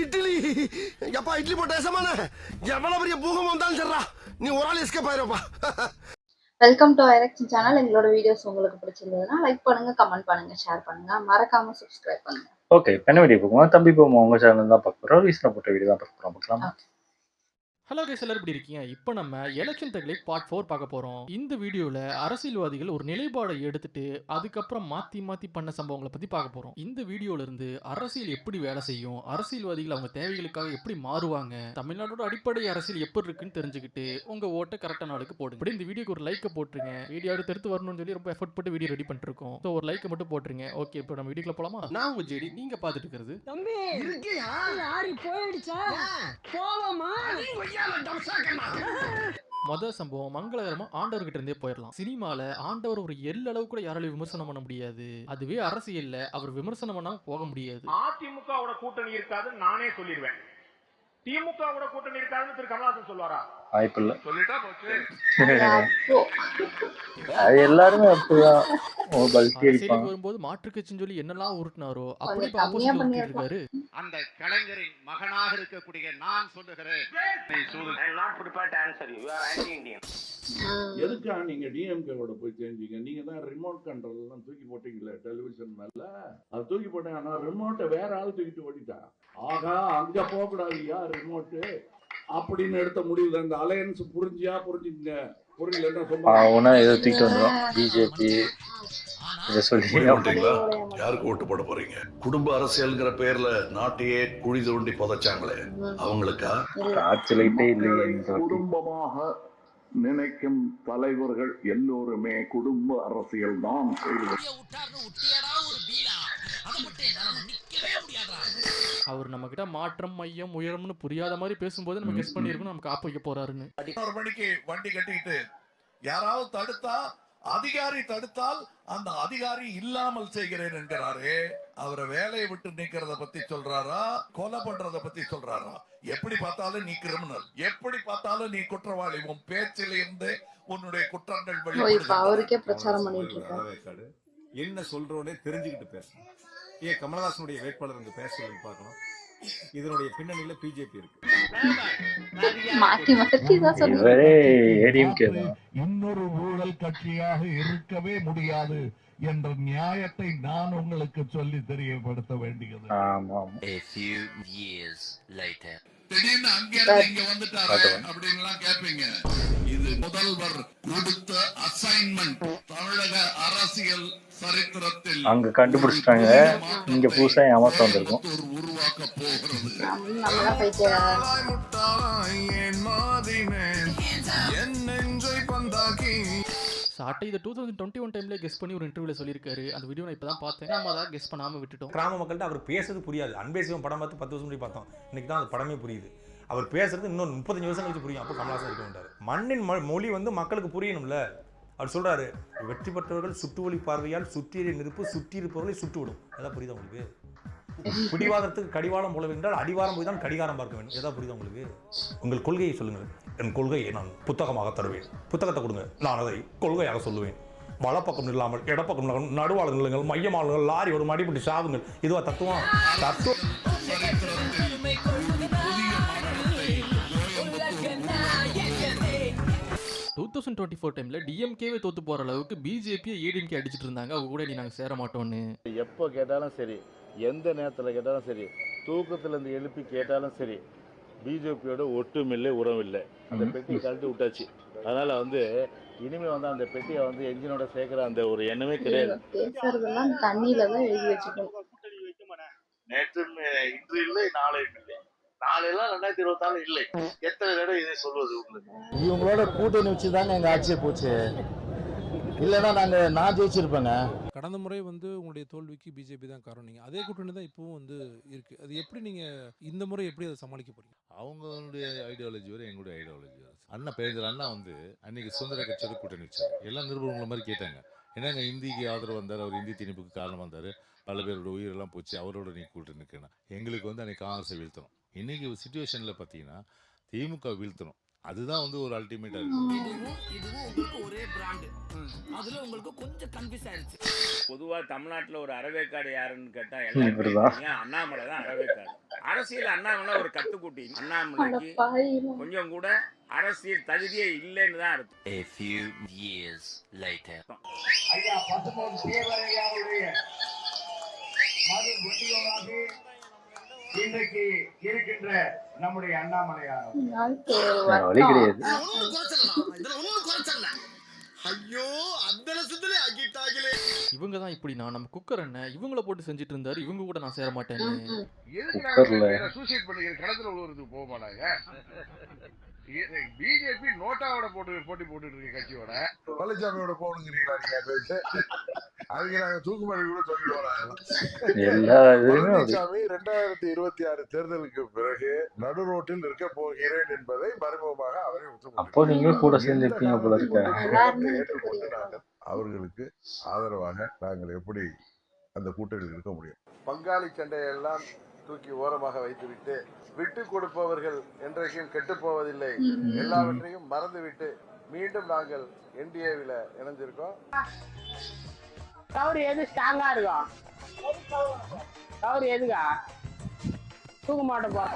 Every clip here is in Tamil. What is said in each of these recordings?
இட்லி எப்பா இட்லி போட்ட சமான எவ்வளவு பெரிய பூகம் வந்தாலும் சரிடா நீ ஒரு ஆள் எஸ்கேப் ஆயிருப்பா. வெல்கம் டு ஐரக்ஷன் சேனல். எங்களோட வீடியோஸ் உங்களுக்கு பிடிச்சிருந்ததுன்னா லைக் பண்ணுங்க, கமெண்ட் பண்ணுங்க, ஷேர் பண்ணுங்க, மறக்காம சப்ஸ்கிரைப் பண்ணுங்க. ஓகே, என்ன வீடியோ போகும் தம்பி போகும் உங்க சேனல் தான் பார்க்க போறோம். ரீசனா போட்ட வீடியோ தான் பார்க்க போறோம். ஹலோ கைஸ், எல்லாரும் எப்படி இருக்கீங்க? இப்போ நம்ம எலெக்ஷன் தகவலை பார்ட் 4 பார்க்க போகிறோம். இந்த வீடியோவில் அரசியல்வாதிகள் ஒரு நிலைப்பாடை எடுத்துட்டு அதுக்கப்புறம் மாற்றி மாற்றி பண்ண சம்பவங்களை பற்றி பார்க்க போகிறோம். இந்த வீடியோவிலேருந்து அரசியல் எப்படி வேலை செய்யும், அரசியல்வாதிகள் அவங்க தேவைகளுக்காக எப்படி மாறுவாங்க, தமிழ்நாட்டோட அடிப்படை அரசியல் எப்படி இருக்குன்னு தெரிஞ்சுக்கிட்டு உங்கள் ஓட்டை கரெக்டான ஆளுக்கு போடுங்க. இப்படி இந்த வீடியோக்கு ஒரு லைக்கை போட்டுருங்க. வீடியோ எடுத்து வரணும்னு சொல்லி ரொம்ப எஃபர்ட் போட்டு வீடியோ ரெடி பண்ணிருக்கோம். ஸோ ஒரு லைக்கை மட்டும் போட்டுருங்க. ஓகே, இப்போ நம்ம வீடியோக்குள்ள போகலாமா? நான் உங்கள் ஜெடி, நீங்கள் பார்த்துட்டு இருக்கிறது தம்பி இருக்கியா? யாரி போயிடுச்சா? போவோமா? முதல் சம்பவம் மங்களகரமா ஆண்டவர்கிட்ட இருந்தே போயிடலாம். சினிமால ஆண்டவர் ஒரு எல்லளவு கூட யாராலையும் விமர்சனம் பண்ண முடியாது. அதுவே அரசியல்ல அவர் விமர்சனம் பண்ணாம போக முடியாது. அதிமுகவோட கூட்டணி இருக்காதுன்னு நானே சொல்லிடுவேன். திமுகவோட கூட்டணி இருக்காதுன்னு திரு கமலஹாசன் சொல்வாரா? வாய்ப்பில்லை. சொல்லிட்டா போச்சு. அது எல்லாருமே அப்படிதான் வரும்போது மாற்று கட்சின்னு சொல்லி என்னெல்லாம் உருட்டினாரோ அப்படி இருக்காரு. அந்த கலைஞரின் மகனாக இருக்கக்கூடிய நான் சொல்லுகிறேன், எதுக்கா நீங்க டிஎம்கேவோட போய் தெரிஞ்சீங்க? நீங்க தான் ரிமோட் கண்ட்ரோல் எல்லாம் தூக்கி போட்டீங்களே டெலிவிஷன் மேல. அது தூக்கி போட்டேன், ஆனா ரிமோட்டை வேற ஆள் தூக்கிட்டு ஓடிட்டா. ஆகா, அங்க போக கூடாதுயா ரிமோட்டு அப்படின்னு எடுத்த முடிவு. அந்த அலையன்ஸ் புரிஞ்சியா? புரிஞ்சுங்க. புரியல ஏதோ தூக்கிட்டு வந்துடும் பிஜேபி. யாருக்கு ஓட்டு போட போறீங்க? குடும்ப அரசியல்ங்கிற பேர்ல நாட்டையே குழி தோண்டி புதைச்சாங்களே அவங்களுக்கா? குடும்பமாக நினைக்கும் தலைவர்கள் எல்லோருமே குடும்ப அரசியல் தான் செய்வது. அவர் நம்ம கிட்ட மாற்றம், மையம், உயரம்னு புரியாத மாதிரி பேசும்போது நம்ம கெஸ் பண்ணிருக்கோம் நமக்கு ஆப்ப வைக்க போறாருன்னு. 11 மணிக்கு வண்டி கட்டிட்டு யாராவது தடுத்தா, அதிகாரி தடுத்தால் அந்த அதிகாரி இல்லாமல் செய்கிறேன் என்கிறாரே. அவரை வேலையை விட்டு நீக்கிறத பத்தி சொல்றாரா, கொலை பண்றத பத்தி சொல்றாரா? எப்படி பார்த்தாலும் நீ கிரிமினல், எப்படி பார்த்தாலும் நீ குற்றவாளி. உன் பேச்சில இருந்து உன்னுடைய குற்றங்கள் அவருக்கே பிரச்சாரம் பண்ணிட்டு இருக்காரு. என்ன சொல்றோன்னே தெரிஞ்சுக்கிட்டு பேசணும். ஏன் கமலஹாசனுடைய வேட்பாளர் இங்க பேச சொல்லி பார்க்கணும். இதனுடைய பின்னணியில பிஜேபி இருக்கு. இன்னொரு ஊழல் கட்சியாக இருக்கவே முடியாது என்ற நியாயத்தை நான் உங்களுக்கு சொல்லி தெரியப்படுத்த வேண்டியது. திடீர்னு அங்கிருந்து இங்க வந்துட்டாரு அப்படின்னு கேட்பீங்க. இது முதல்வர் கொடுத்த அசைன்மெண்ட். தமிழக அரசியல் சரித்திரத்தில் அங்க கண்டுபிடிச்சிட்டாங்க. இங்க புதுசா ஏமாத்த வந்திருக்கும். உருவாக்க போகிறது. சாட்டை இதை 2021 டைம்ல கெஸ் பண்ணி ஒரு இன்டர்வியூல சொல்லியிருக்காரு. அந்த வீடியோ நான் இப்பதான் பார்த்தேன். நம்ம அதை கெஸ் பண்ணாம விட்டுட்டோம். கிராம மக்கள்கிட்ட அவர் பேசுறது புரியாது. அன்பே சிவம் படம் பார்த்து 10 வருஷம் முன்னாடி பார்த்தோம். இன்னைக்கு தான் அந்த படமே புரியுது. அவர் பேசுறது இன்னும் 35 வருஷம் கழிச்சு புரியும். அப்போ கமலஹாசன் இருக்க மாட்டாரு. மண்ணின் மொழி மக்களுக்கு புரியணும்ல. அவர் சொல்றாரு, வெற்றி பெற்றவர்கள் சுற்றுவழி பார்வையால் சுற்றிய நெருப்பு சுற்றி இருப்பவர்களை சுட்டுவிடும். எதாவது புரியுதா உங்களுக்கு? பிடிவாதத்துக்கு கடிவாளம் போல என்றால் அடிவாரம் போய் தான் கடிகாரம் பார்க்க வேண்டும். எதாவது புரியுதா உங்களுக்கு? உங்கள் கொள்கையை சொல்லுங்கள். என் கொள்கையை நான் புத்தகமாக தருவேன். புத்தகத்தை கொடுங்க, நான் அதை கொள்கையாக சொல்லுவேன். வலப்பக்கம் இல்லாமல் இடப்பக்கம் நடுவாளர் நிலங்கள், மையமாளர்கள், லாரி ஒரு மடிப்பட்டி சாவுங்கள். இதுவா தத்துவம்? 2024 டைம்ல டிஎம்கேவே தோத்து போற அளவுக்கு பிஜேபியை ஏடிஎம்கே அடிச்சிட்டு இருந்தாங்க. அவங்க கூட நாங்க சேர மாட்டோம்னு. எப்போ கேட்டாலும் சரி, எந்த நேரத்தில் கேட்டாலும் சரி, தூக்கத்துல இருந்து எழுப்பி கேட்டாலும் சரி, பிஜேபியோட ஒட்டுமில்லை உறவில்லை. அந்த பெட்டியை கழட்டி விட்டாச்சு. அதனால இனிமே அந்த பெட்டியை என்ஜினோட சேர்க்கிற அந்த ஒரு எண்ணமே கிடையாது. தண்ணியில தான் எழுதி வச்சுக்கணும். நேற்று இன்று இல்லை, நாளை இல்லை. நாளையெல்லாம் 2024 இல்லை. எத்தனை தடவை இதை சொல்வது உங்களுக்கு? இவங்களோட கூட்டணி வச்சுதாங்க எங்க ஆட்சியை போச்சு. இல்லைன்னா நான் ஜெயிச்சிருப்பேங்க. கடந்த முறை உங்களுடைய தோல்விக்கு பிஜேபி தான் காரணம். நீங்க அதே கூட்டணி தான் இப்பவும் இருக்கு. அது எப்படி நீங்க இந்த முறை எப்படி அதை சமாளிக்க போறீங்க? அவங்களுடைய ஐடியாலஜி வேறு, எங்களுடைய ஐடியாலஜி வேறு. அண்ணா பேருந்து அண்ணா அன்னைக்கு சுதந்திர கட்சியோட கூட்டணி வச்சாரு. எல்லாம் நிருபங்களை மாதிரி கேட்டாங்க. என்னங்க இந்திக்கு ஆதரவு வந்தார், அவர் இந்தி திணிப்புக்கு காரணம் வந்தார், பல பேரோட உயிரெல்லாம் போச்சு, அவரோட நீ கூட்டு நிற்கணும். எங்களுக்கு அன்னைக்கு காங்கிரஸை வீழ்த்தணும். இன்னைக்கு சுச்சுவேஷனில் பார்த்தீங்கன்னா திமுக வீழ்த்தணும். அதுதான் வந்து ஒரு அல்டிமேட்டா இருக்கு. இதுவும் உங்களுக்கு ஒரே பிராண்ட். அதுல உங்களுக்கு கொஞ்சம் கன்ஃபியூஸ் ஆயிடுச்சு. பொதுவா தமிழ்நாட்டுல ஒரு அறவேக்காடு யாருன்னு கேட்டா எல்லாரும் அண்ணாமலை தான் அறவேக்காடு. அரசியல் அண்ணாமலை ஒரு கத்துக்குட்டி. அண்ணாமலைக்கு கொஞ்சம் கூட அரசியல் தகுதியே இல்லைன்னு தான் அர்த்தம். A few years later. ஐயா பசுமன் தேவரையாவுடைய மது குட்டியோடாக இன்றைக்கு இருக்கின்ற நம்முடைய அண்ணாமலையார் வழி கிடையாது. ஐயோ அந்த லட்சத்துல ஆக்கிட்டாங்களே. இவங்க தான் இப்படின்னா நம்ம குக்கர் என்ன இவங்கள போட்டு செஞ்சுட்டு இருந்தாரு, இவங்க கூட நான் சேர மாட்டேன்னு. சூசைட் பண்ணிக்கிற கடத்துல விழுவுறதுக்கு போக மாட்டாங்க. பிஜேபி நோட்டாவோட போட்டி போட்டுட்டு இருக்க கட்சியோட பழனிசாமியோட போகணுங்கிறீங்களா நீங்க பேச்சு? அதுக்கு நாங்க தூக்குமாடி கூட சொல்லிட்டு வரோம். பழனிசாமி 2026 தேர்தலுக்கு பிறகு நடு ரோட்டில் இருக்க போகிறேன் என்பதை மறைமுகமாக அவரை அப்போ நீங்க கூட சேர்ந்திருப்பீங்க போல இருக்க. ஏற்றுக்கொண்டு நாங்கள் அவர்களுக்கு ஆதரவாக நாங்கள் எப்படி அந்த கூட்டணியில் இருக்க முடியும்? பங்காளி சண்டையெல்லாம் தூக்கி ஓரமாக வைத்துவிட்டு விட்டு கொடுப்பவர்கள் என்றைக்கும் கெட்டு போவதில்லை, எல்லாவற்றையும் மறந்துவிட்டு மீண்டும் நாங்கள் என்டிஏவில் இணைஞ்சிருக்கோம். கவர் எது ஸ்ட்ராங்கா இருக்கும்? கவர் எதுக்கா தூக்க மாட்டோம்.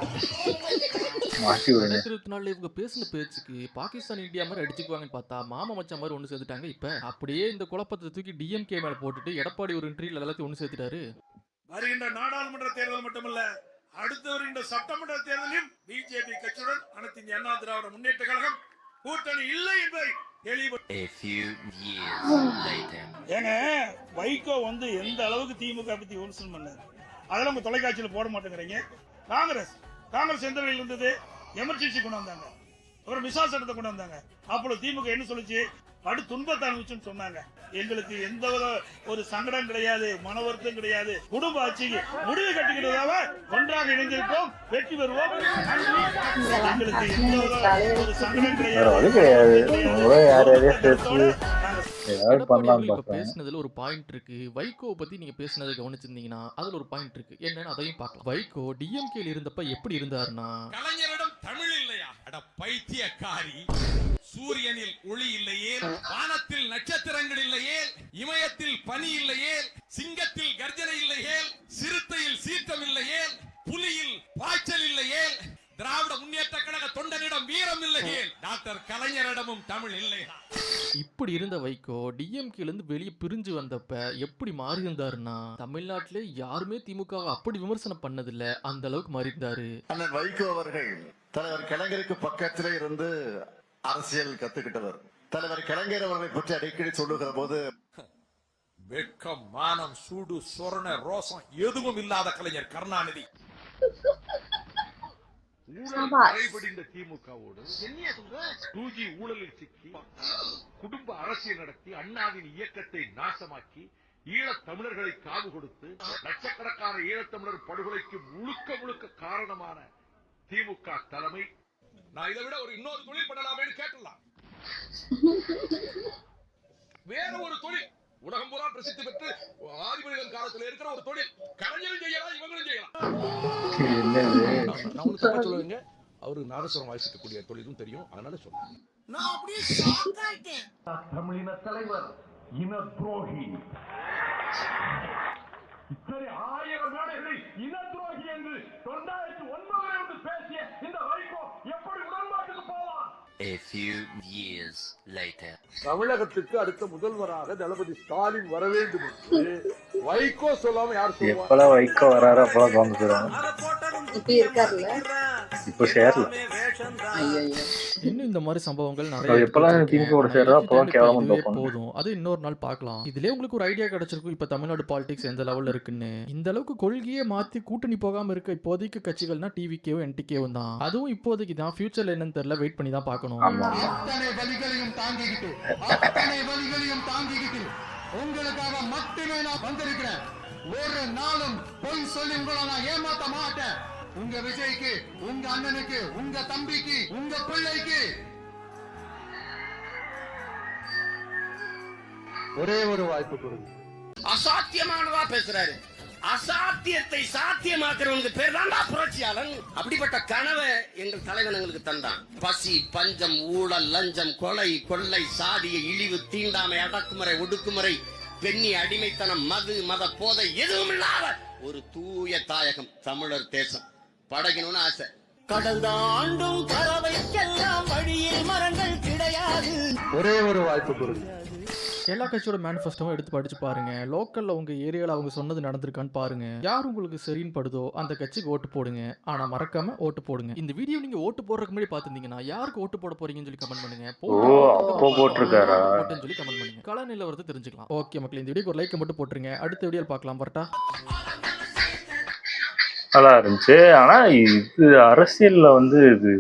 2024 இவங்க பேசின பேச்சுக்கு பாகிஸ்தான் இந்தியா மாதிரி அடிச்சுக்குவாங்கன்னு பார்த்தா மாமா மச்சான் மாதிரி ஒன்று சேர்ந்துட்டாங்க. இப்ப அப்படியே இந்த குழப்பத்தை தூக்கி டிஎம்கே மேல போட்டுட்டு எடப்பாடி ஒரு இன்டர்வியூல எல்லாத்தையும் ஒன்று சேர்த்துட்டாரு. வருகின்ற நாடாளுமன்ற தேர்தல் மட்டுமல்ல, அடுத்து வருகின்ற சட்டமன்ற தேர்தலில் பிஜேபி கட்சியுடன் அனைத்து இந்திய அண்ணா திராவிட முன்னேற்ற கழகம் கூட்டணி இல்லை என்பதை தெளிவு. A few years later. ஏங்க வைகோ வந்து எந்த அளவுக்கு திமுக பத்தி விமர்சனம் பண்ணாரு, அதெல்லாம் உங்க தொலைக்காட்சியில போட மாட்டேங்கிறீங்க. காங்கிரஸ் எந்த வழியில் இருந்தது? எமர்ஜென்சி கொண்டு வந்தாங்க, ஒரு மிசா சட்டத்தை கொண்டு வந்தாங்க. அப்பொழுது திமுக என்ன சொல்லுச்சு? படு துன்பத்தை அனுபவிச்சுன்னு சொன்னாங்க. எங்களுக்கு எந்த ஒரு சங்கடம் கிடையாது, மன வருத்தம் கிடையாது, குடும்ப ஆட்சிக்கு முடிவு கட்டிக்கிறதாவ ஒன்றாக இணைந்திருப்போம், வெற்றி பெறுவோம். எங்களுக்கு எந்த ஒரு சங்கடம் கிடையாது. பேசினதுல ஒரு பாயிண்ட் இருக்கு. வைகோ பத்தி நீங்க பேசினதை கவனிச்சிருந்தீங்கன்னா அதுல ஒரு பாயிண்ட் இருக்கு. என்னன்னு அதையும் பார்க்கலாம். வைகோ டிஎம்கேல இருந்தப்ப எப்படி இருந்தாருன்னா, கலைஞரிடம் தமிழ் இல்லையா? அட பைத்தியக்காரி, சூரியனில் ஒளி இல்லையே, வானத்தில் நட்சத்திரங்கள் இல்லையே, இமயத்தில் பனி இல்லையே, சிங்கத்தில் கர்ஜனை இல்லையே, சிறுத்தையில் சீற்றம் இல்லையே, புலியில் பாய்ச்சல் இல்லையே, திராவிட முன்னேற்ற கழக தொண்டனிடம் வீரம் இல்லையே, டாக்டர் கலைஞரிடமும் தமிழ் இல்லையா? இப்படி இருந்த வைகோ டிஎம்கேல இருந்து வெளியே பிரிஞ்சு வந்தப்ப எப்படி மாறி இருந்தாருன்னா, தமிழ்நாட்டிலே யாருமே திமுகவை அப்படி விமர்சனம் பண்ணதில்ல, அந்த அளவுக்கு மாறி இருந்தாரு. அண்ணன் வைகோ அவர்கள் தலைவர் கலைஞருக்கு பக்கத்திலே இருந்து அரசியல் கத்துக்கிட்டவர். தலைவர் கலைஞர் அவர்களை பற்றி அடிக்கடி சொல்லுகிற போது வெட்கம், மானம், சூடு, சொரண, ரோசம் எதுவும் இல்லாத கலைஞர் கருணாநிதி ஊழல் திமுகவோடு 2G ஊழலில் சிக்கி குடும்ப அரசியல் நடத்தி அண்ணாவின் இயக்கத்தை நாசமாக்கி ஈழத் தமிழர்களை காவு கொடுத்து லட்சக்கணக்கான ஈழத்தமிழர் படுகொலைக்கு முழுக்க காரணமான திமுக தலைமை. நான் இதை விட ஒரு இன்னொரு தொழில் பண்ணலாமே கேட்டலாம். வேற ஒரு தொழில் உலகம் பூரா பிரசித்தி பெற்று ஆதிமனிதன் காலத்தில் இருக்கிற ஒரு தொழில் கலைஞரும் செய்யலாம், இவங்களும் செய்யலாம். நான் ஒண்ணு தப்பா சொல்லுவீங்க, அவருக்கு நாதஸ்வரம் வாசிக்கக்கூடிய தொழிலும் தெரியும், அதனால சொல்றேன். நான் அப்படியே ஷாக் ஆயிட்டேன். தமிழின தலைவர் இன துரோகி, இத்தனை 1000 மேடைகளில் இன துரோகி என்று 2009 பேசிய இந்த வைகோ எப்படி உடன்பாட்டுக்கு போவான்? A few years later. தமிழகத்துக்கு அடுத்த முதல்வராக தளபதி ஸ்டாலின் வர வேண்டும் என்று வைகோ சொல்லாம யார் சொல்லுவா? எப்பெல்லாம் வைகோ வராரோ அப்பெல்லாம் தோந்துக்கிறாங்க. இப்போ சேரல. இன்னும் இந்த மாதிரி சம்பவங்கள் நிறைய எப்பெல்லாம் திமுக கூட சேர்றா அப்பெல்லாம் கேவலமா பார்ப்பாங்க. போதும், அது இன்னொரு நாள் பார்க்கலாம். இதுலயே உங்களுக்கு ஒரு ஐடியா கிடைச்சிருக்கும் இப்ப தமிழ்நாடு பாலிடிக்ஸ் எந்த லெவல்ல இருக்குன்னு. இந்த அளவுக்கு கொள்கையே மாத்தி கூட்டணி போகாம இருக்க இப்போதைக்கு கட்சிகள்னா டிவிகேவும் என்டிகேவும் தான். அதுவும் இப்போதைக்கு தான், ஃபியூச்சர்ல என்னன்னு தெரியல, வெயிட் பண்ணி தான் பார்க்கணும். அத்தனை வலிகளையும் தாங்கிக்கிட்டு உங்களுக்காக மட்டுமே நான் வந்திருக்கிறேன். ஒரு நாளும் பொய் சொல்லி உங்களை நான் ஏமாத்த மாட்டேன். உங்க விஜய்க்கு, உங்க அண்ணனுக்கு, உங்க தம்பிக்கு, உங்க பிள்ளைக்கு ஒரே ஒரு வாய்ப்பு கொடுங்க. அசாத்தியமானதா பேசுறாரு. அசாத்தியத்தை சாத்தியமாக்குறவனுக்கு பேர் தான்டா புரட்சியாளன். அப்படிப்பட்ட கனவை எங்கள் தலைவன் எங்களுக்கு தந்தான். பசி, பஞ்சம், ஊழல், லஞ்சம், கொலை, கொள்ளை, சாதிய இழிவு, தீண்டாமை, அடக்குமுறை, ஒடுக்குமுறை, பெண்ணி அடிமைத்தனம், மது, மத போதை எதுவும் இல்லாத ஒரு தூய தாயகம் தமிழர் தேசம் படைக்கணும்னு ஆசை. கடல் தாண்டும் பறவைக்கெல்லாம் வழியில் மரங்கள் கிடையாது. ஒரே ஒரு வாய்ப்பு கொடுங்க. எல்லா கட்சியோட மேனிஃபெஸ்டோவும் எடுத்து படிச்சு பாருங்க. லோக்கல்ல உங்க ஏரியால அவங்க சொன்னது நடந்திருக்கான்னு பாருங்க. யார் உங்களுக்கு சரின்னு படுதோ அந்த கட்சிக்கு ஓட்டு போடுங்க. ஆனா மறக்காம ஓட்டு போடுங்க. இந்த வீடியோ நீங்க ஓட்டு போடுறதுக்கு முன்னாடி பாத்துருந்தீங்கன்னா யாருக்கு ஓட்டு போட போறீங்கன்னு சொல்லி கமெண்ட் பண்ணுங்க. போட்டிருக்காரா ஓட்டுன்னு சொல்லி கமெண்ட் பண்ணுங்க. கள நிலவரத்தை தெரிஞ்சுக்கலாம். ஓகே மக்களே, இந்த வீடியோக்கு ஒரு லைக் மட்டும் போட்டுருங்க. அடுத்த வீடியோல பார்க்கலாம். வரட்டா. நல்லா இருந்துச்சு. ஆனா இது அரசியல்ல வந்து இது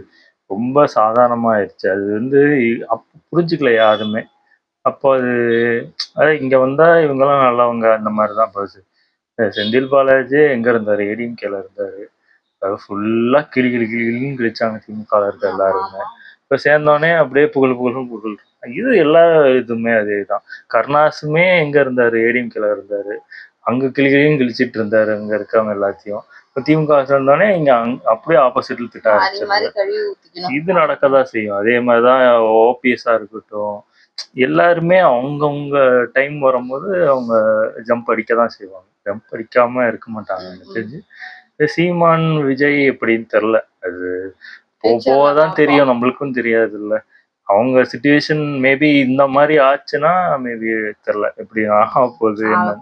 ரொம்ப சாதாரணமா ஆயிடுச்சு. அது வந்து புரிஞ்சுக்கல யாருமே. அப்போ அது இங்க வந்தா இவங்கெல்லாம் நல்லவங்க அந்த மாதிரிதான் போச்சு. செந்தில் பாலாஜி எங்க இருந்தாரு? ஏடிஎம்கேல இருந்தாரு. அது ஃபுல்லா கிளின்னு கிழிச்சாங்க திமுக இருக்க எல்லாருமே. இப்ப சேர்ந்தோடனே அப்படியே புகழ். இது எல்லா இதுவுமே அதேதான். கருணாசுமே எங்க இருந்தாரு? ஏடிஎம்கேல இருந்தாரு. அங்க கிளின்னு கிழிச்சிட்டு இருந்தாரு அங்க இருக்கவங்க எல்லாத்தையும். இப்ப திமுக சேர்ந்தோடனே இங்க அப்படியே ஆப்போசிட்ல திட்ட ஆரம்பிச்சிருந்தாரு. இது நடக்கதான் செய்யும். அதே மாதிரிதான் ஓபிஎஸ்ஆ இருக்கட்டும், எல்லாருமே அவங்கவுங்க டைம் வரும்போது அவங்க ஜம்ப் அடிக்க தான் செய்வாங்க. ஜம்ப் அடிக்காம இருக்க மாட்டாங்க எனக்கு தெரிஞ்சு. சீமான், விஜய் எப்படின்னு தெரில. அது போகதான் தெரியும். நம்மளுக்கும் தெரியாது இல்ல. அவங்க சிச்சுவேஷன் மேபி இந்த மாதிரி ஆச்சுன்னா மேபி தெரில எப்படி ஆக போகுது என்ன.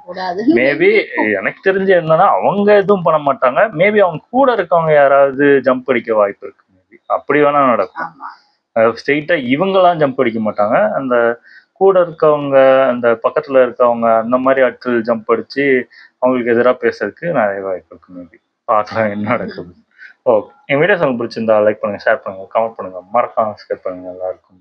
மேபி எனக்கு தெரிஞ்சு என்னன்னா அவங்க எதுவும் பண்ண மாட்டாங்க. மேபி அவங்க கூட இருக்கவங்க யாராவது ஜம்ப் அடிக்க வாய்ப்பு இருக்கு. மேபி அப்படி வேணா நடக்கும். ஸ்ட்ரெயிட்டா இவங்கெல்லாம் ஜம்ப் அடிக்க மாட்டாங்க. அந்த கூட இருக்கவங்க, அந்த பக்கத்துல இருக்கவங்க, அந்த மாதிரி ஆட்கள் ஜம்ப் அடிச்சு அவங்களுக்கு எதிராக பேசுறதுக்கு நிறைய வாய்ப்பு இருக்கு. மேபி பார்க்கலாம் என்ன நடக்குது. ஓகே, என் வீடியோஸ் உங்களுக்கு பிடிச்சிருந்தா லைக் பண்ணுங்க, ஷேர் பண்ணுங்க, கமெண்ட் பண்ணுங்க, மறக்காம சப்ஸ்கிரைப் பண்ணுங்க. எல்லாருக்கும்